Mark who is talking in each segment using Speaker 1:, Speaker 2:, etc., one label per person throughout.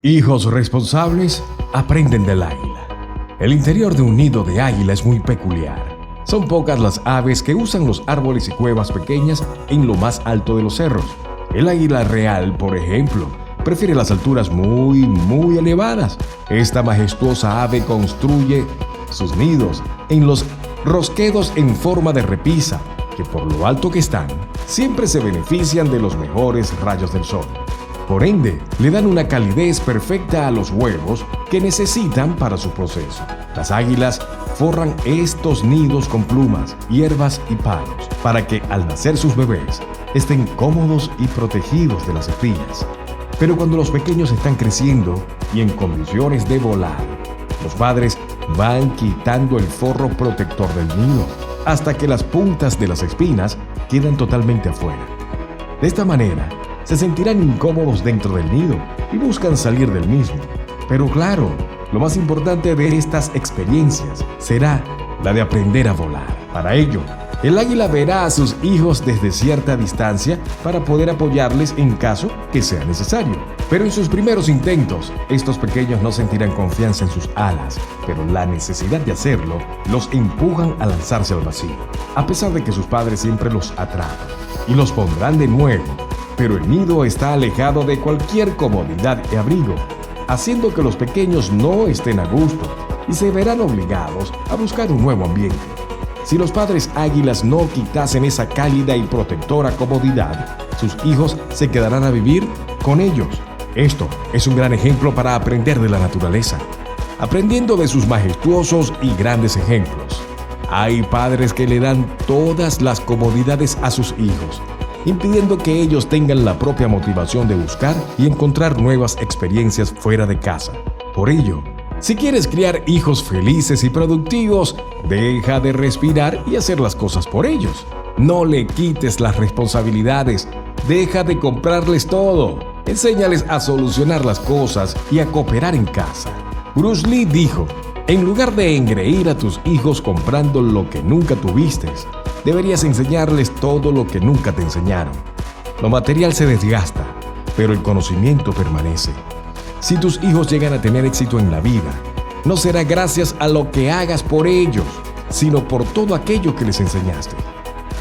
Speaker 1: Hijos responsables aprenden del águila. El interior de un nido de águila es muy peculiar. Son pocas las aves que usan los árboles y cuevas pequeñas en lo más alto de los cerros. El águila real, por ejemplo, prefiere las alturas muy elevadas. Esta majestuosa ave construye sus nidos en los rosquedos en forma de repisa, que por lo alto que están, siempre se benefician de los mejores rayos del sol. Por ende, le dan una calidez perfecta a los huevos que necesitan para su proceso. Las águilas forran estos nidos con plumas, hierbas y palos, para que al nacer sus bebés estén cómodos y protegidos de las espinas. Pero cuando los pequeños están creciendo y en condiciones de volar, los padres van quitando el forro protector del nido hasta que las puntas de las espinas quedan totalmente afuera. De esta manera, se sentirán incómodos dentro del nido y buscan salir del mismo. Pero claro, lo más importante de estas experiencias será la de aprender a volar. Para ello, el águila verá a sus hijos desde cierta distancia para poder apoyarles en caso que sea necesario. Pero en sus primeros intentos, estos pequeños no sentirán confianza en sus alas, pero la necesidad de hacerlo los empujan a lanzarse al vacío, a pesar de que sus padres siempre los atrapan y los pondrán de nuevo. Pero el nido está alejado de cualquier comodidad y abrigo, haciendo que los pequeños no estén a gusto y se verán obligados a buscar un nuevo ambiente. Si los padres águilas no quitasen esa cálida y protectora comodidad, sus hijos se quedarán a vivir con ellos. Esto es un gran ejemplo para aprender de la naturaleza, aprendiendo de sus majestuosos y grandes ejemplos. Hay padres que le dan todas las comodidades a sus hijos, impidiendo que ellos tengan la propia motivación de buscar y encontrar nuevas experiencias fuera de casa. Por ello, si quieres criar hijos felices y productivos, deja de respirar y hacer las cosas por ellos. No le quites las responsabilidades, deja de comprarles todo. Enséñales a solucionar las cosas y a cooperar en casa. Bruce Lee dijo: en lugar de engreír a tus hijos comprando lo que nunca tuviste, deberías enseñarles todo lo que nunca te enseñaron. Lo material se desgasta, pero el conocimiento permanece. Si tus hijos llegan a tener éxito en la vida, no será gracias a lo que hagas por ellos, sino por todo aquello que les enseñaste.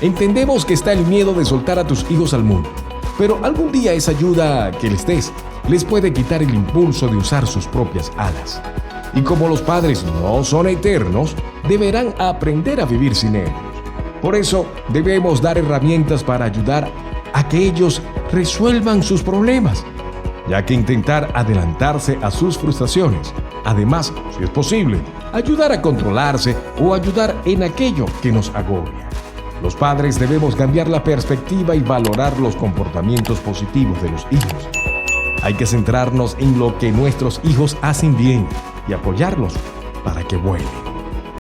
Speaker 1: Entendemos que está el miedo de soltar a tus hijos al mundo, pero algún día esa ayuda que les des les puede quitar el impulso de usar sus propias alas. Y como los padres no son eternos, deberán aprender a vivir sin ellos. Por eso debemos dar herramientas para ayudar a que ellos resuelvan sus problemas, ya que intentar adelantarse a sus frustraciones, además, si es posible, ayudar a controlarse o ayudar en aquello que nos agobia. Los padres debemos cambiar la perspectiva y valorar los comportamientos positivos de los hijos. Hay que centrarnos en lo que nuestros hijos hacen bien y apoyarlos para que vuelen.